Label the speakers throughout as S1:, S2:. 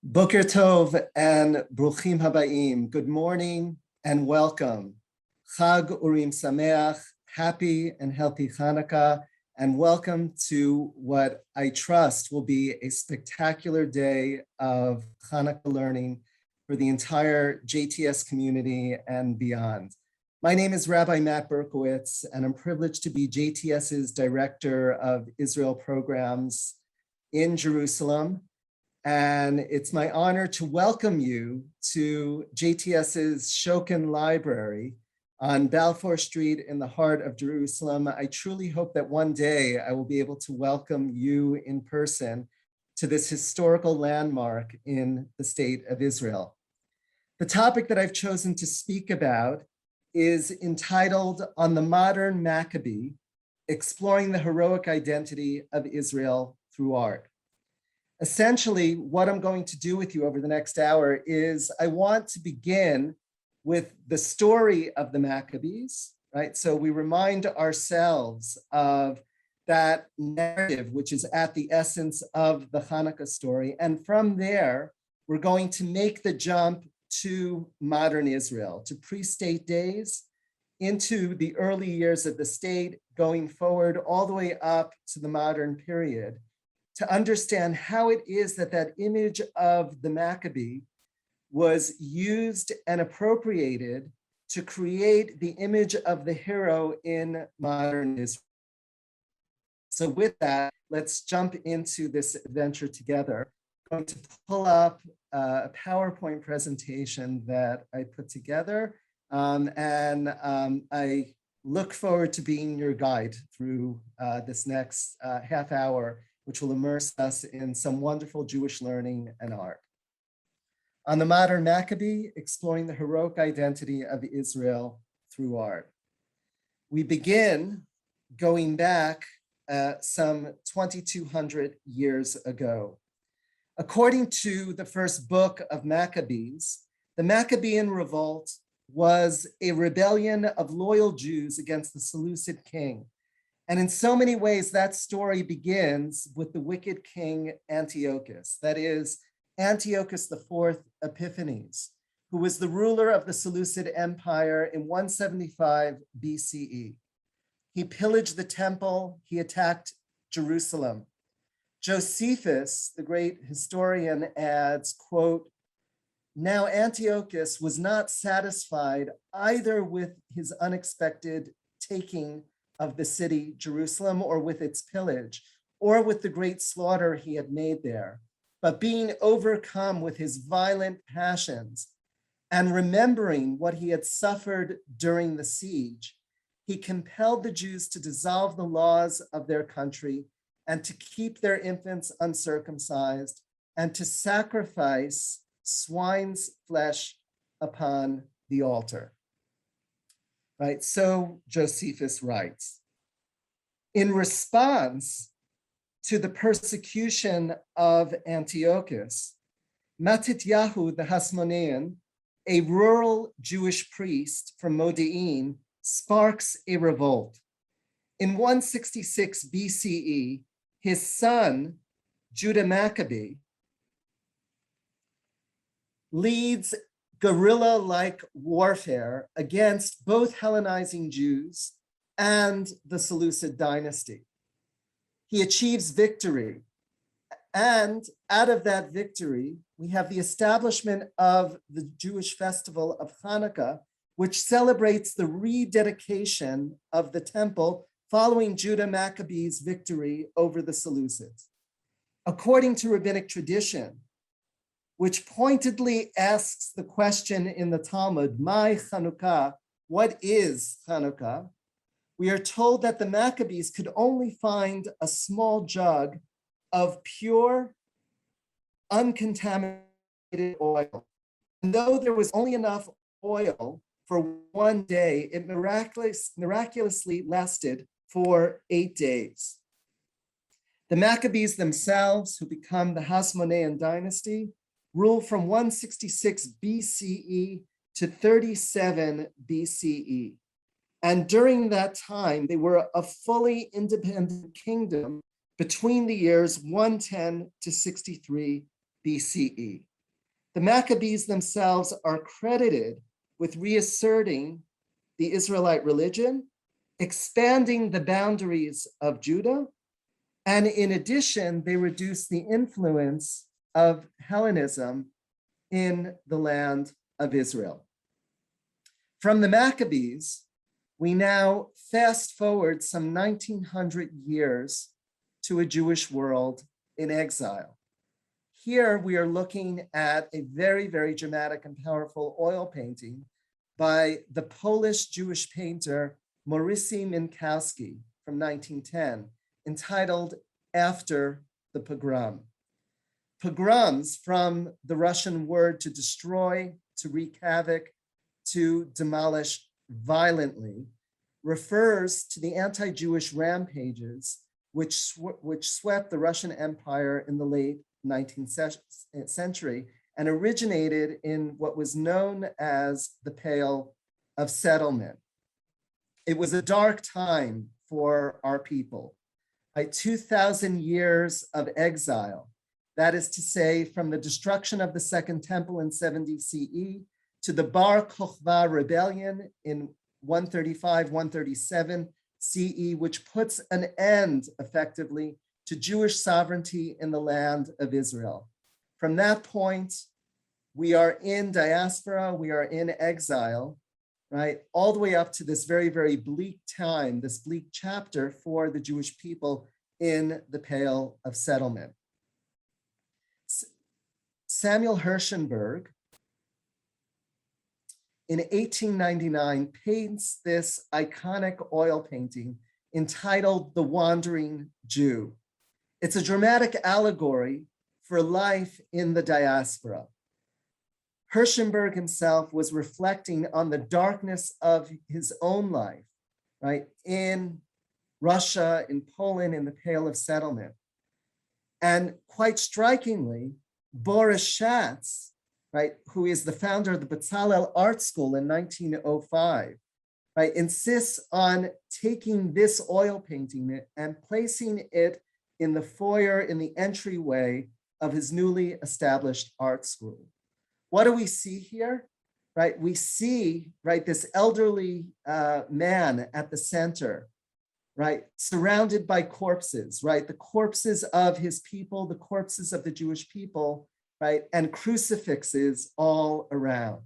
S1: Boker Tov and Bruchim Habayim. Good morning and welcome. Chag Urim Sameach, happy and healthy Hanukkah, and welcome to what I trust will be a spectacular day of Hanukkah learning for the entire JTS community and beyond. My name is Rabbi Matt Berkowitz, and I'm privileged to be JTS's Director of Israel Programs in Jerusalem. And it's my honor to welcome you to JTS's Shokin Library on Balfour Street in the heart of Jerusalem. I truly hope that one day I will be able to welcome you in person to this historical landmark in the state of Israel. The topic that I've chosen to speak about is entitled On the Modern Maccabee, Exploring the Heroic Identity of Israel Through Art. Essentially, what I'm going to do with you over the next hour is I want to begin with the story of the Maccabees, right? So we remind ourselves of that narrative, which is at the essence of the Hanukkah story. And from there, we're going to make the jump to modern Israel, to pre-state days, into the early years of the state, going forward all the way up to the modern period, to understand how it is that that image of the Maccabee was used and appropriated to create the image of the hero in modern Israel. So with that, let's jump into this adventure together. I'm going to pull up a PowerPoint presentation that I put together, I look forward to being your guide through this next half hour, which will immerse us in some wonderful Jewish learning and art. On the Modern Maccabee, exploring the heroic identity of Israel through art. We begin going back some 2,200 years ago. According to the first book of Maccabees, the Maccabean revolt was a rebellion of loyal Jews against the Seleucid king. And in so many ways, that story begins with the wicked king Antiochus, that is, Antiochus IV Epiphanes, who was the ruler of the Seleucid Empire in 175 BCE. He pillaged the temple, he attacked Jerusalem. Josephus, the great historian, adds, quote, "Now Antiochus was not satisfied either with his unexpected taking of the city, Jerusalem, or with its pillage, or with the great slaughter he had made there, but being overcome with his violent passions and remembering what he had suffered during the siege, he compelled the Jews to dissolve the laws of their country and to keep their infants uncircumcised and to sacrifice swine's flesh upon the altar." Right, so Josephus writes. In response to the persecution of Antiochus, Matityahu the Hasmonean, a rural Jewish priest from Modi'in, sparks a revolt. In 166 BCE, his son, Judah Maccabee, leads guerrilla-like warfare against both Hellenizing Jews and the Seleucid dynasty. He achieves victory, and out of that victory, we have the establishment of the Jewish festival of Hanukkah, which celebrates the rededication of the temple following Judah Maccabee's victory over the Seleucids. According to rabbinic tradition, which pointedly asks the question in the Talmud, "Mai Chanukah?" What is Hanukkah? We are told that the Maccabees could only find a small jug of pure, uncontaminated oil. And though there was only enough oil for one day, it miraculously lasted for 8 days. The Maccabees themselves, who become the Hasmonean dynasty, rule from 166 BCE to 37 BCE. And during that time, they were a fully independent kingdom between the years 110 to 63 BCE. The Maccabees themselves are credited with reasserting the Israelite religion, expanding the boundaries of Judah, and in addition, they reduced the influence of Hellenism in the land of Israel. From the Maccabees, we now fast forward some 1900 years to a Jewish world in exile. Here we are looking at a very, very dramatic and powerful oil painting by the Polish Jewish painter Mauricy Minkowski from 1910, entitled After the Pogrom. Pogroms, from the Russian word to destroy, to wreak havoc, to demolish violently, refers to the anti-Jewish rampages which swept the Russian Empire in the late 19th century and originated in what was known as the Pale of Settlement. It was a dark time for our people. 2,000 years of exile, that is to say, from the destruction of the Second Temple in 70 CE to the Bar Kokhba rebellion in 135, 137 CE, which puts an end effectively to Jewish sovereignty in the land of Israel. From that point, we are in diaspora, we are in exile, right? All the way up to this very, very bleak time, this bleak chapter for the Jewish people in the Pale of Settlement. Samuel Hirschenberg, in 1899, paints this iconic oil painting entitled The Wandering Jew. It's a dramatic allegory for life in the diaspora. Hirschenberg himself was reflecting on the darkness of his own life, right, in Russia, in Poland, in the Pale of Settlement. And quite strikingly, Boris Schatz, right, who is the founder of the Bezalel Art School in 1905, right, insists on taking this oil painting and placing it in the foyer, in the entryway of his newly established art school. What do we see here? Right, we see, right, this elderly man at the center, right, surrounded by corpses, right, the corpses of his people, the corpses of the Jewish people, right, and crucifixes all around,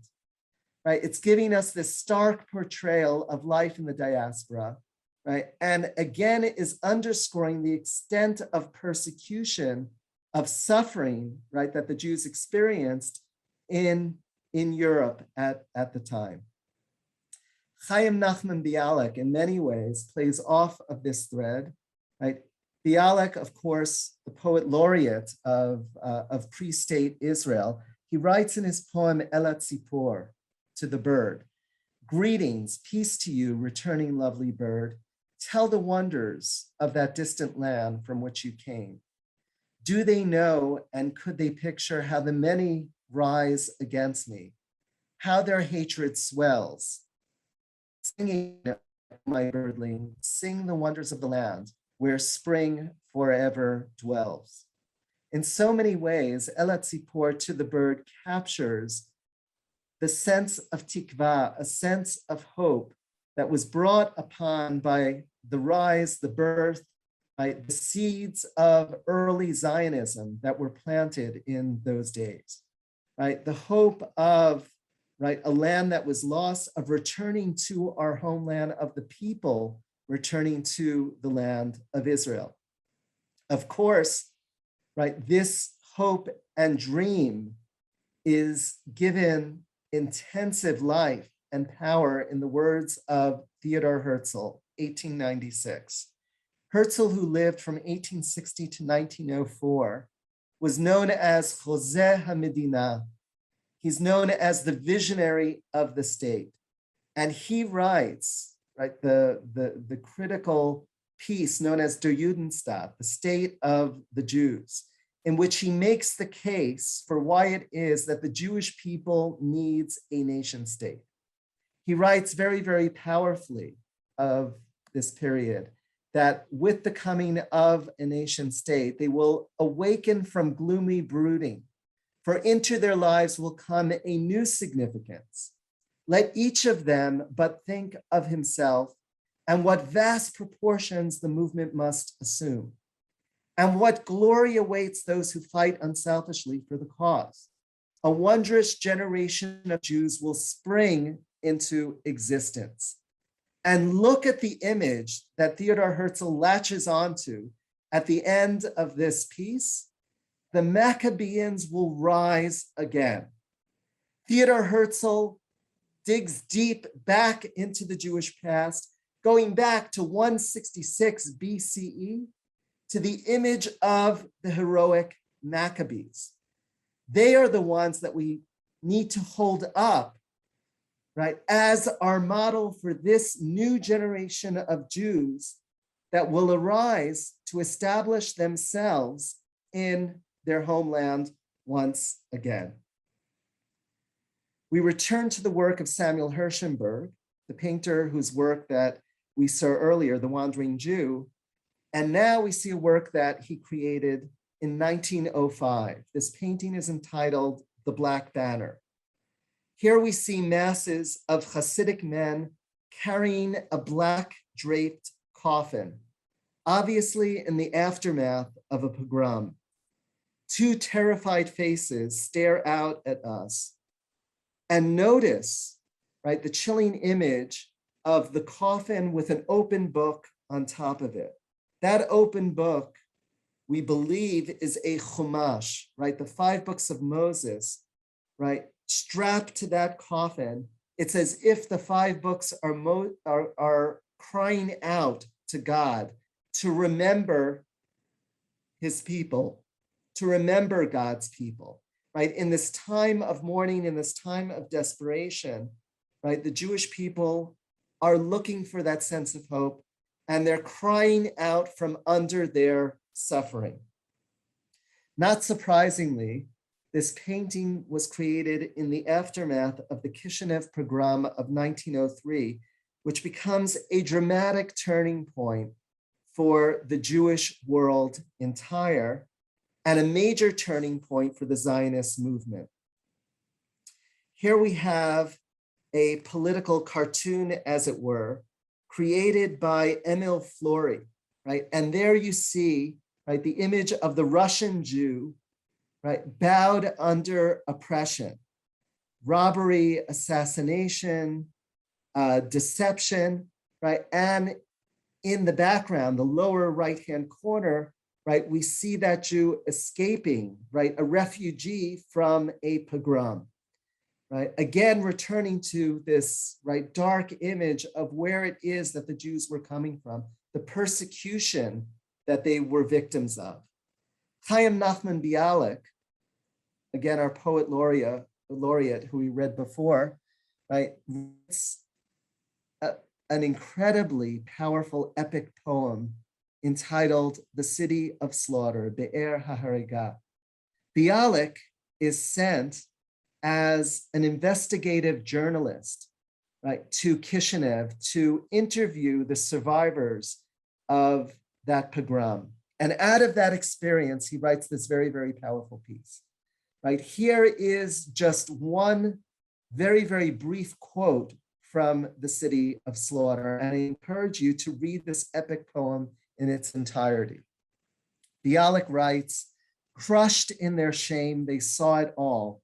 S1: right? It's giving us this stark portrayal of life in the diaspora, right? And again, it is underscoring the extent of persecution, of suffering, right, that the Jews experienced in Europe at the time. Chaim Nachman Bialik, in many ways, plays off of this thread, right? Bialik, of course, the poet laureate of pre-state Israel, he writes in his poem Elat Tzipor, to the bird, "Greetings, peace to you, returning lovely bird. Tell the wonders of that distant land from which you came. Do they know and could they picture how the many rise against me, how their hatred swells? Singing, my birdling, sing the wonders of the land where spring forever dwells." In so many ways, Elat Tzipor, to the bird, captures the sense of tikva, a sense of hope that was brought upon by the rise, the birth, by the seeds of early Zionism that were planted in those days, right? The hope of, right, a land that was lost, of returning to our homeland, of the people returning to the land of Israel. Of course, right, this hope and dream is given intensive life and power in the words of Theodor Herzl, 1896. Herzl, who lived from 1860 to 1904, was known as Chozeh HaMedina. He's known as the visionary of the state. And he writes, right, the critical piece known as Der Judenstaat, the state of the Jews, in which he makes the case for why it is that the Jewish people needs a nation state. He writes very, very powerfully of this period that with the coming of a nation state, they will awaken from gloomy brooding, for into their lives will come a new significance. Let each of them but think of himself and what vast proportions the movement must assume, and what glory awaits those who fight unselfishly for the cause. A wondrous generation of Jews will spring into existence. And look at the image that Theodor Herzl latches onto at the end of this piece. The Maccabeans will rise again. Theodor Herzl digs deep back into the Jewish past, going back to 166 BCE, to the image of the heroic Maccabees. They are the ones that we need to hold up, right, as our model for this new generation of Jews that will arise to establish themselves in their homeland once again. We return to the work of Samuel Herschenberg, the painter whose work that we saw earlier, The Wandering Jew, and now we see a work that he created in 1905. This painting is entitled The Black Banner. Here we see masses of Hasidic men carrying a black draped coffin, obviously in the aftermath of a pogrom. Two terrified faces stare out at us, and notice, right, the chilling image of the coffin with an open book on top of it. That open book, we believe, is a chumash, right? The 5 books of Moses, right? Strapped to that coffin. It's as if the 5 books are crying out to God to remember his people, to remember God's people, right? In this time of mourning, in this time of desperation, right? The Jewish people are looking for that sense of hope, and they're crying out from under their suffering. Not surprisingly, this painting was created in the aftermath of the Kishinev pogrom of 1903, which becomes a dramatic turning point for the Jewish world entire, and a major turning point for the Zionist movement. Here we have a political cartoon, as it were, created by Emil Flóry, right? And there you see, right, the image of the Russian Jew, right, bowed under oppression, robbery, assassination, deception, right? And in the background, the lower right-hand corner, right, we see that Jew escaping, right, a refugee from a pogrom, right? Again, returning to this, right, dark image of where it is that the Jews were coming from, the persecution that they were victims of. Chaim Nachman Bialik, again, our poet laureate who we read before, right, writes an incredibly powerful epic poem entitled The City of Slaughter, Be'er HaHariga. Bialik is sent as an investigative journalist, right, to Kishinev to interview the survivors of that pogrom. And out of that experience, he writes this very, very powerful piece, right? Here is just one very, very brief quote from The City of Slaughter, and I encourage you to read this epic poem in its entirety. Bialik writes, "Crushed in their shame, they saw it all.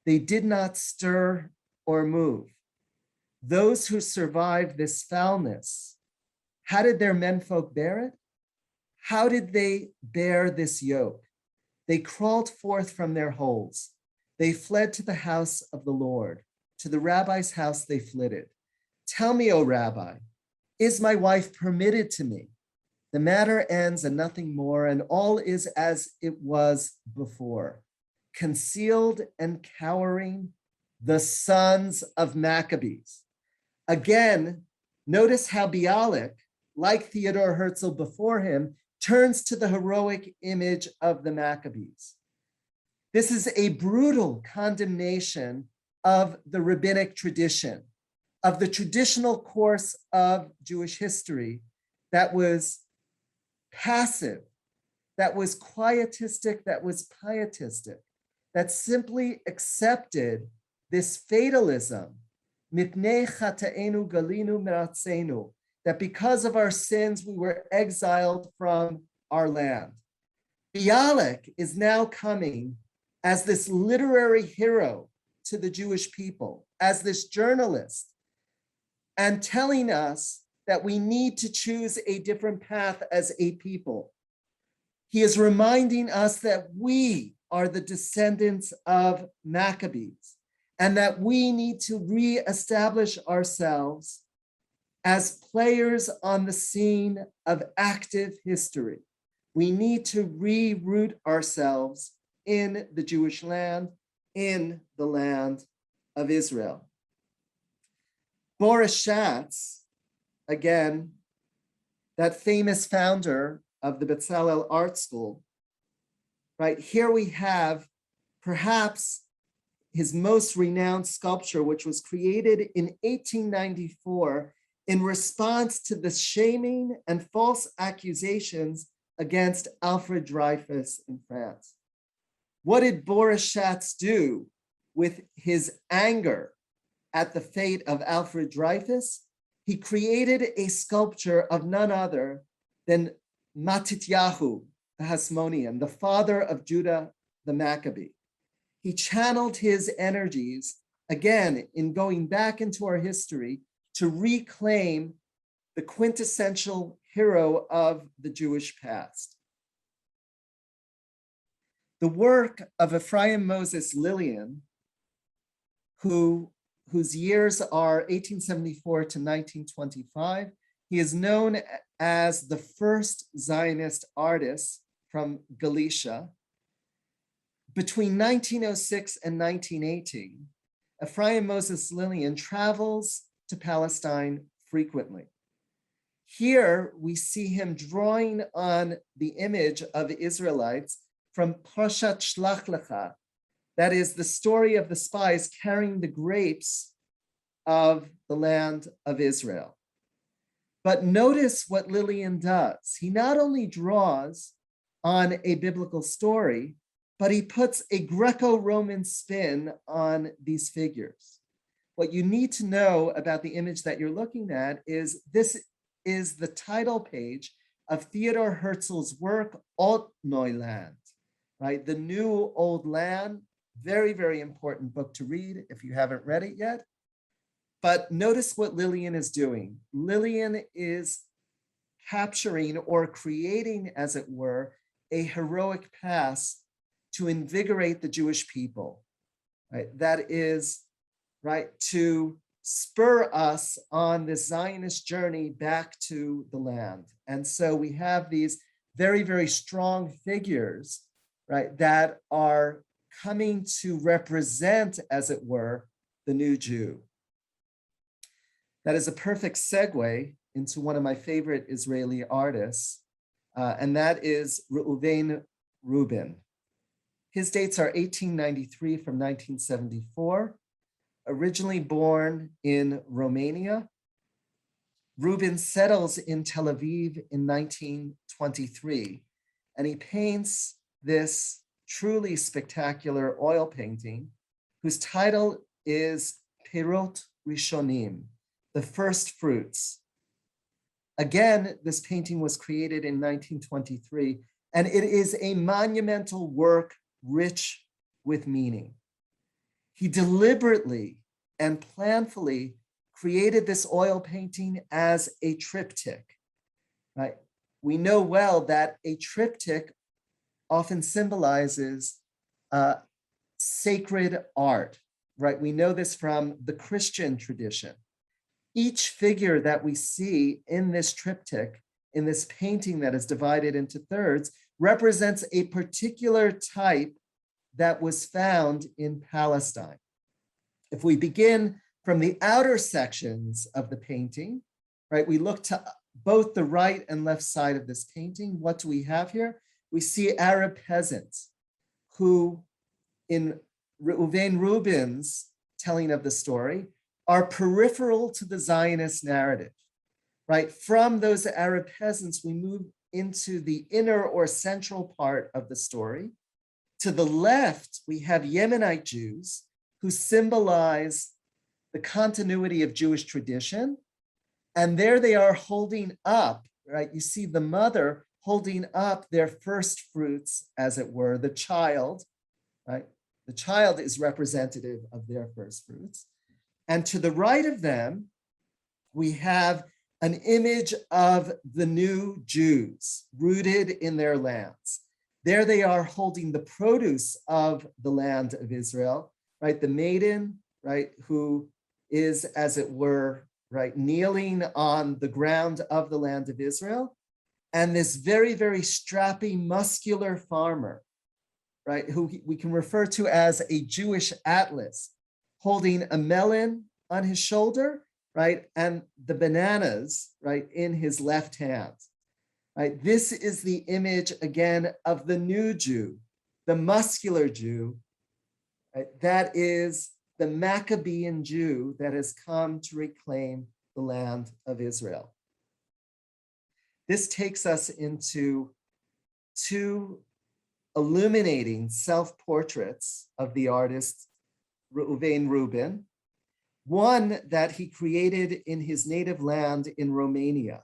S1: They did not stir or move. Those who survived this foulness, how did their menfolk bear it? How did they bear this yoke? They crawled forth from their holes. They fled to the house of the Lord. To the rabbi's house they flitted. Tell me, O rabbi, is my wife permitted to me? The matter ends and nothing more, and all is as it was before. Concealed and cowering, the sons of Maccabees." Again, notice how Bialik, like Theodor Herzl before him, turns to the heroic image of the Maccabees. This is a brutal condemnation of the rabbinic tradition, of the traditional course of Jewish history that was passive, that was quietistic, that was pietistic, that simply accepted this fatalism, mipnei chata'enu galinu me'atzenu, that because of our sins, we were exiled from our land. Bialik is now coming as this literary hero to the Jewish people, as this journalist, and telling us that we need to choose a different path as a people. He is reminding us that we are the descendants of Maccabees and that we need to reestablish ourselves as players on the scene of active history. We need to reroot ourselves in the Jewish land, in the land of Israel. Boris Schatz, again, that famous founder of the Bezalel Art School, right? Here we have perhaps his most renowned sculpture, which was created in 1894 in response to the shaming and false accusations against Alfred Dreyfus in France. What did Boris Schatz do with his anger at the fate of Alfred Dreyfus? He created a sculpture of none other than Matityahu, the Hasmonean, the father of Judah the Maccabee. He channeled his energies, again, in going back into our history to reclaim the quintessential hero of the Jewish past. The work of Ephraim Moses Lillian, whose years are 1874 to 1925, he is known as the first Zionist artist from Galicia. Between 1906 and 1918, Ephraim Moses Lillian travels to Palestine frequently. Here we see him drawing on the image of Israelites from Parshat Shlach Lecha, that is the story of the spies carrying the grapes of the land of Israel. But notice what Lillian does. He not only draws on a biblical story, but he puts a Greco-Roman spin on these figures. What you need to know about the image that you're looking at is this is the title page of Theodor Herzl's work, Alt Neuland, right? The New Old Land, very, very important book to read if you haven't read it yet. But notice what Lillian is doing. Lillian is capturing or creating, as it were, a heroic past to invigorate the Jewish people, right? That is, right, to spur us on this Zionist journey back to the land. And so we have these very, very strong figures, right, that are coming to represent, as it were, the new Jew. That is a perfect segue into one of my favorite Israeli artists, and that is Reuven Rubin. His dates are 1893 from 1974. Originally born in Romania, Rubin settles in Tel Aviv in 1923, and he paints this truly spectacular oil painting, whose title is Pirot Rishonim, the first fruits. Again, this painting was created in 1923, and it is a monumental work rich with meaning. He deliberately and planfully created this oil painting as a triptych, right? We know well that a triptych often symbolizes sacred art, right? We know this from the Christian tradition. Each figure that we see in this triptych, in this painting that is divided into thirds, represents a particular type that was found in Palestine. If we begin from the outer sections of the painting, right, we look to both the right and left side of this painting. What do we have here? We see Arab peasants who, in Reuven Rubin's telling of the story, are peripheral to the Zionist narrative, right? From those Arab peasants, we move into the inner or central part of the story, To the left, we have Yemenite Jews who symbolize the continuity of Jewish tradition. And there they are holding up, right? You see the mother holding up their first fruits, as it were, the child, right? The child is representative of their first fruits. And to the right of them, we have an image of the new Jews rooted in their lands. There they are holding the produce of the land of Israel, right? The maiden, right, who is, as it were, right, kneeling on the ground of the land of Israel, and this very, very strappy, muscular farmer, right, who we can refer to as a Jewish atlas, holding a melon on his shoulder, right, and the bananas, right, in his left hand. Right? This is the image, again, of the new Jew, the muscular Jew, right? That is the Maccabean Jew that has come to reclaim the land of Israel. This takes us into two illuminating self-portraits of the artist Reuven Rubin, one that he created in his native land in Romania.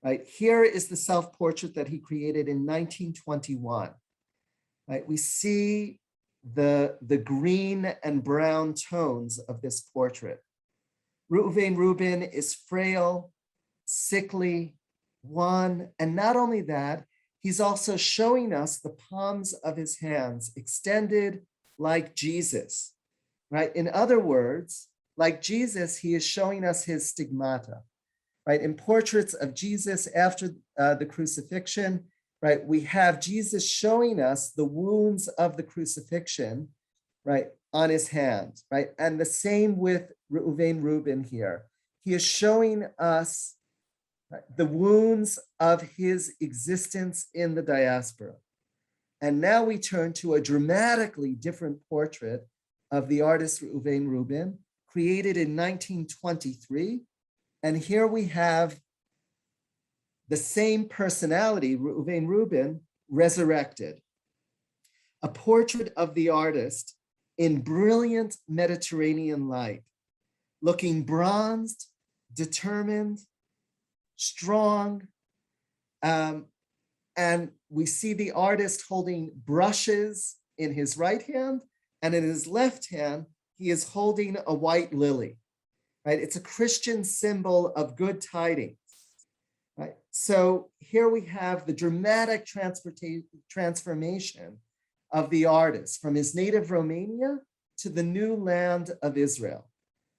S1: Right, here is the self-portrait that he created in 1921. Right, we see the green and brown tones of this portrait. Reuven Rubin is frail, sickly, wan, and not only that, he's also showing us the palms of his hands extended like Jesus. Right, in other words, like Jesus, he is showing us his stigmata. Right, in portraits of Jesus after the crucifixion, right, we have Jesus showing us the wounds of the crucifixion, right, on his hand, right? And the same with Reuven Rubin here. He is showing us, right, the wounds of his existence in the diaspora. And now we turn to a dramatically different portrait of the artist Reuven Rubin, created in 1923. And here we have the same personality, Reuven Rubin, resurrected. A portrait of the artist in brilliant Mediterranean light, looking bronzed, determined, strong. And we see the artist holding brushes in his right hand, and in his left hand, he is holding a white lily. Right? It's a Christian symbol of good tidings. Right? So here we have the dramatic transformation of the artist from his native Romania to the new land of Israel.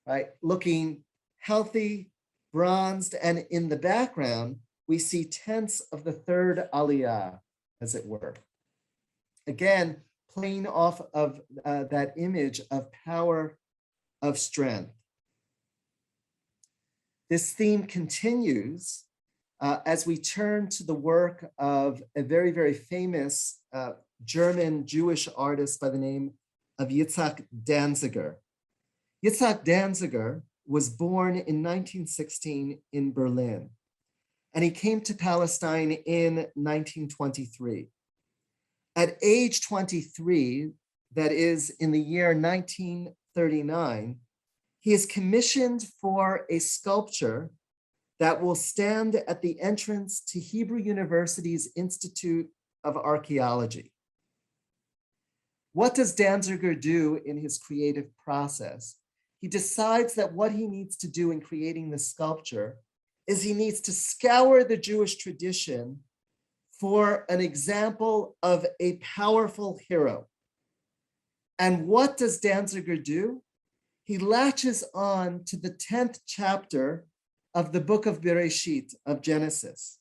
S1: Right? Looking healthy, bronzed, and in the background, we see tents of the third Aliyah, as it were. Again, playing off of that image of power, of strength. This theme continues as we turn to the work of a very, very famous German Jewish artist by the name of Yitzhak Danziger. Yitzhak Danziger was born in 1916 in Berlin, and he came to Palestine in 1923. At age 23, that is in the year 1939, he is commissioned for a sculpture that will stand at the entrance to Hebrew University's Institute of Archaeology. What does Danziger do in his creative process? He decides that what he needs to do in creating the sculpture is he needs to scour the Jewish tradition for an example of a powerful hero. And what does Danziger do? He latches on to the 10th chapter of the book of Bereshit, of Genesis.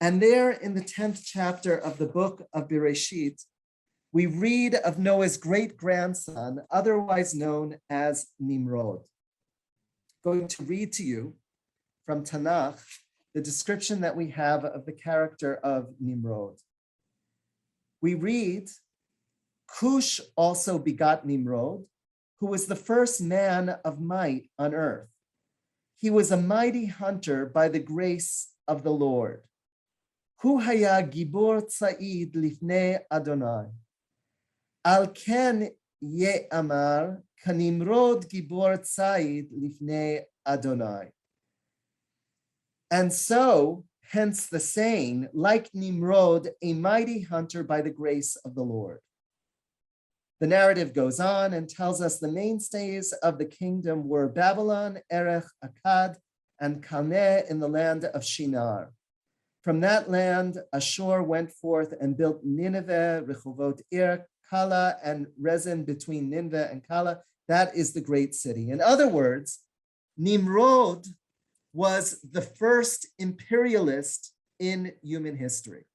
S1: And there in the 10th chapter of the book of Bereshit, we read of Noah's great-grandson, otherwise known as Nimrod. I'm going to read to you from Tanakh the description that we have of the character of Nimrod. We read, Cush also begot Nimrod, who was the first man of might on earth. He was a mighty hunter by the grace of the Lord. Hu haya gibor tza'id lifnei Adonai. Al ken ye'amar kanimrod gibor tzayid lifnei Adonai. And so, hence the saying, like Nimrod, a mighty hunter by the grace of the Lord. The narrative goes on and tells us the mainstays of the kingdom were Babylon, Erech, Akkad, and Calneh in the land of Shinar. From that land, Ashur went forth and built Nineveh, Rehovot Ir, Kala, and Rezin between Nineveh and Kala. That is the great city. In other words, Nimrod was the first imperialist in human history.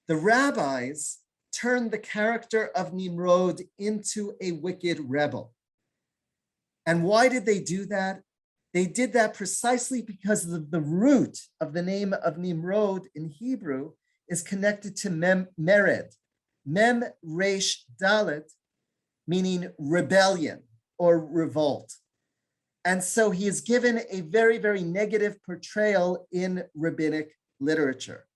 S1: The rabbis turned the character of Nimrod into a wicked rebel. And why did they do that? They did that precisely because the root of the name of Nimrod in Hebrew is connected to mered, mem resh dalet, meaning rebellion or revolt. And so he is given a very, very negative portrayal in rabbinic literature.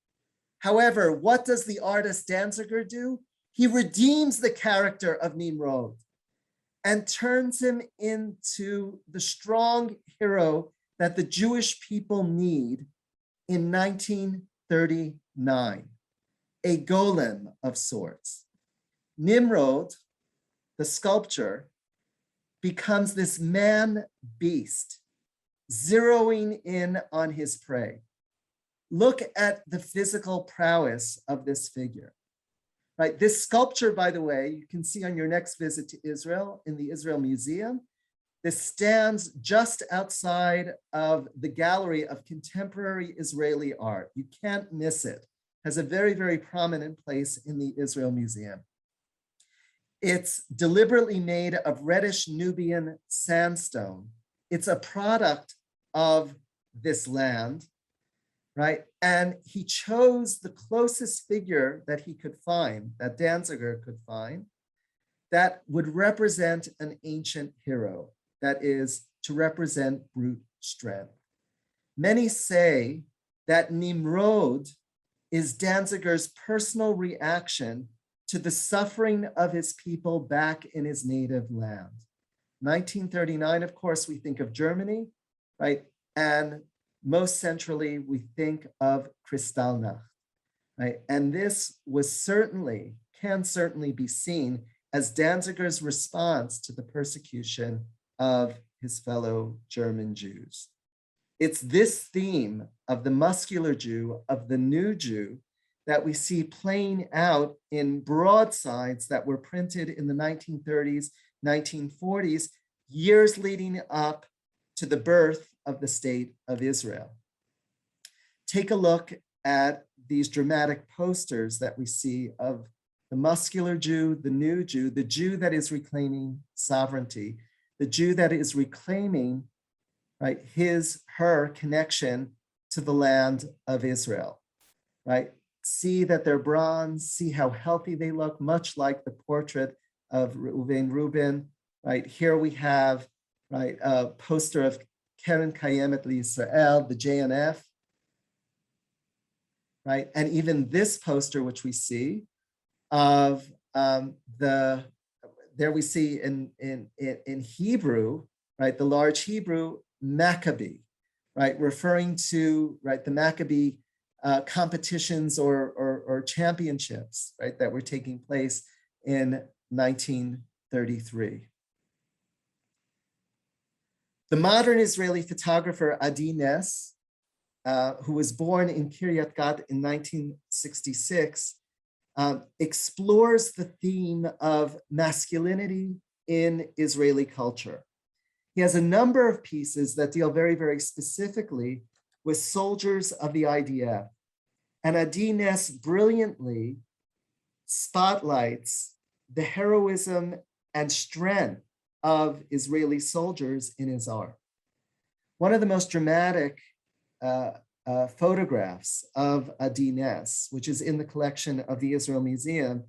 S1: However, what does the artist Danziger do? He redeems the character of Nimrod and turns him into the strong hero that the Jewish people need in 1939, a golem of sorts. Nimrod, the sculpture, becomes this man beast, zeroing in on his prey. Look at the physical prowess of this figure. Right, this sculpture, by the way, you can see on your next visit to Israel in the Israel Museum. This stands just outside of the gallery of contemporary Israeli art. You can't miss it. It has a very, very prominent place in the Israel Museum. It's deliberately made of reddish Nubian sandstone. It's a product of this land, right? And he chose the closest figure that he could find, that Danziger could find, that would represent an ancient hero, that is, to represent brute strength. Many say that Nimrod is Danziger's personal reaction to the suffering of his people back in his native land. 1939, of course, we think of Germany, right? And most centrally, we think of Kristallnacht, right? And this was certainly, can certainly be seen as Danziger's response to the persecution of his fellow German Jews. It's this theme of the muscular Jew, of the new Jew, that we see playing out in broadsides that were printed in the 1930s, 1940s, years leading up to the birth of the state of Israel. Take a look at these dramatic posters that we see of the muscular Jew, the new Jew, the Jew that is reclaiming sovereignty, the Jew that is reclaiming, right, her connection to the land of Israel, right? See that they're bronze, see how healthy they look, much like the portrait of Reuven, right? Here we have, right, a poster of Keren Kayemet L'Yisrael, the JNF, right? And even this poster, which we see of there we see in Hebrew, right, the large Hebrew, Maccabee, right, referring to, right, the Maccabee competitions or championships, right, that were taking place in 1933. The modern Israeli photographer Adi Ness, who was born in Kiryat Gat in 1966, explores the theme of masculinity in Israeli culture. He has a number of pieces that deal very, very specifically with soldiers of the IDF. And Adi Ness brilliantly spotlights the heroism and strength of Israeli soldiers in his art. One of the most dramatic photographs of Adi Ness, which is in the collection of the Israel Museum,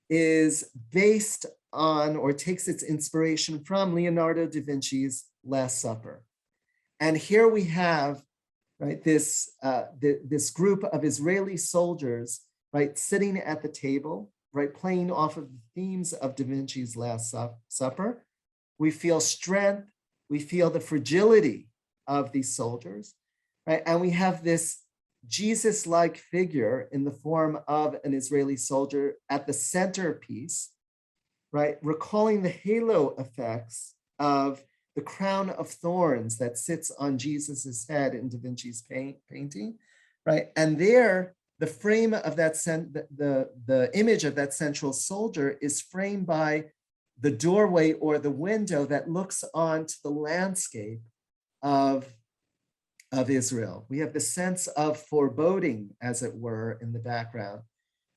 S1: is based on or takes its inspiration from Leonardo da Vinci's Last Supper. And here we have, right, this group of Israeli soldiers, right, sitting at the table, right, playing off of the themes of Da Vinci's Last Supper. We feel strength, we feel the fragility of these soldiers, right? And we have this Jesus-like figure in the form of an Israeli soldier at the centerpiece, right? Recalling the halo effects of the crown of thorns that sits on Jesus's head in Da Vinci's painting, right? And there, the frame of that, the image of that central soldier is framed by the doorway or the window that looks onto the landscape of Israel. We have the sense of foreboding, as it were, in the background.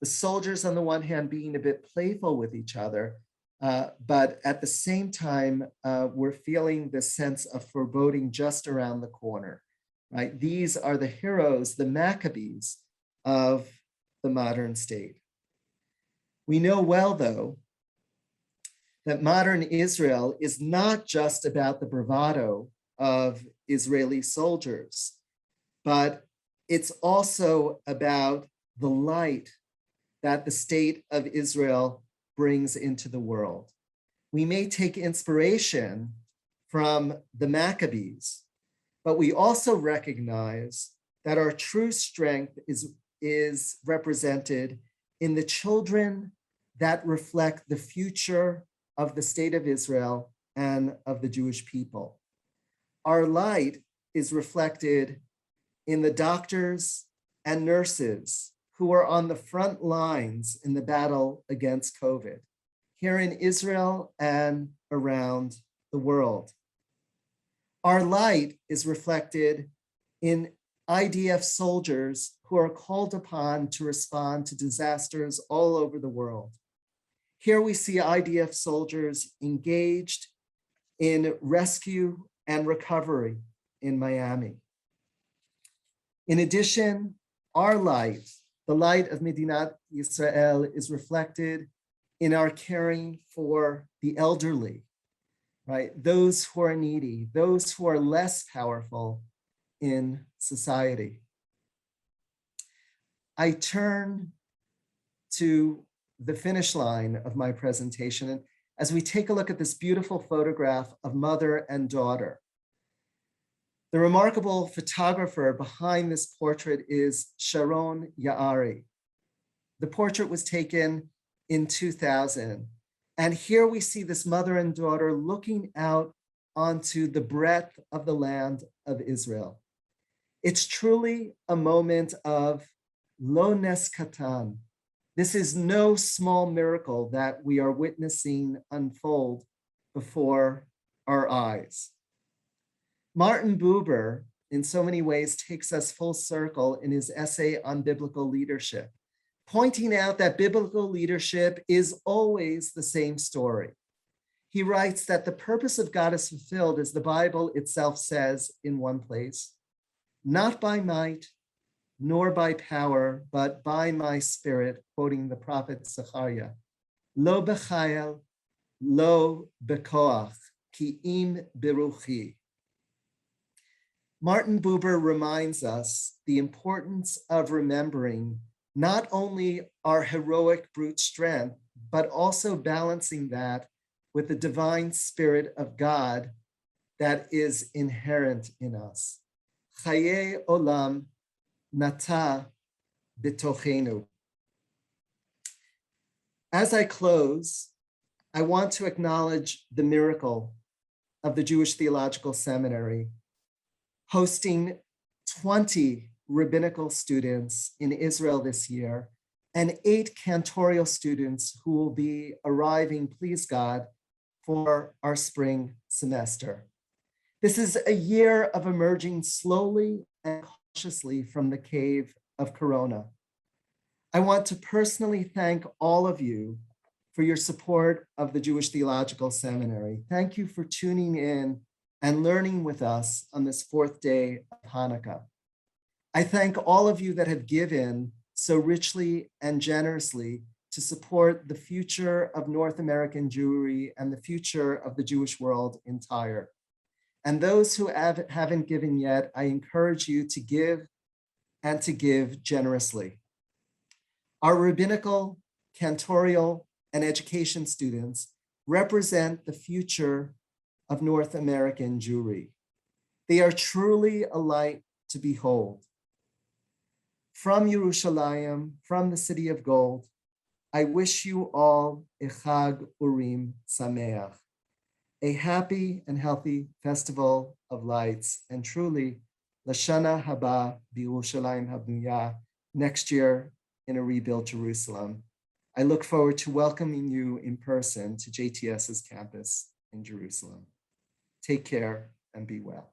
S1: The soldiers, on the one hand, being a bit playful with each other, but at the same time, we're feeling this sense of foreboding just around the corner, right? These are the heroes, the Maccabees of the modern state. We know well, though, that modern Israel is not just about the bravado of Israeli soldiers, but it's also about the light that the state of Israel brings into the world. We may take inspiration from the Maccabees, but we also recognize that our true strength is represented in the children that reflect the future of the state of Israel and of the Jewish people. Our light is reflected in the doctors and nurses who are on the front lines in the battle against COVID, here in Israel and around the world. Our light is reflected in IDF soldiers who are called upon to respond to disasters all over the world. Here we see IDF soldiers engaged in rescue and recovery in Miami. In addition, our light, the light of Medinat Yisrael, is reflected in our caring for the elderly, right? Those who are needy, those who are less powerful in society. I turn to the finish line of my presentation as we take a look at this beautiful photograph of mother and daughter. The remarkable photographer behind this portrait is Sharon Yaari. The portrait was taken in 2000. And here we see this mother and daughter looking out onto the breadth of the land of Israel. It's truly a moment of lo nes katan. This is no small miracle that we are witnessing unfold before our eyes. Martin Buber, in so many ways, takes us full circle in his essay on biblical leadership, pointing out that biblical leadership is always the same story. He writes that the purpose of God is fulfilled, as the Bible itself says in one place, not by might, nor by power, but by my spirit, quoting the prophet Zechariah. Lo b'chayil, lo b'koach, ki im biruchi. Martin Buber reminds us the importance of remembering not only our heroic brute strength, but also balancing that with the divine spirit of God that is inherent in us. Chaye olam nata b'tochenu. As I close, I want to acknowledge the miracle of the Jewish Theological Seminary, hosting 20 rabbinical students in Israel this year and 8 cantorial students who will be arriving, please God, for our spring semester. This is a year of emerging slowly and cautiously from the cave of Corona. I want to personally thank all of you for your support of the Jewish Theological Seminary. Thank you for tuning in and learning with us on this 4th day of Hanukkah. I thank all of you that have given so richly and generously to support the future of North American Jewry and the future of the Jewish world entire. And those who haven't given yet, I encourage you to give and to give generously. Our rabbinical, cantorial, and education students represent the future of North American Jewry. They are truly a light to behold. From Yerushalayim, from the city of gold, I wish you all a Chag Urim Sameach, a happy and healthy festival of lights, and truly, Lashana Haba B'Yerushalayim Habnuya, next year in a rebuilt Jerusalem. I look forward to welcoming you in person to JTS's campus in Jerusalem. Take care and be well.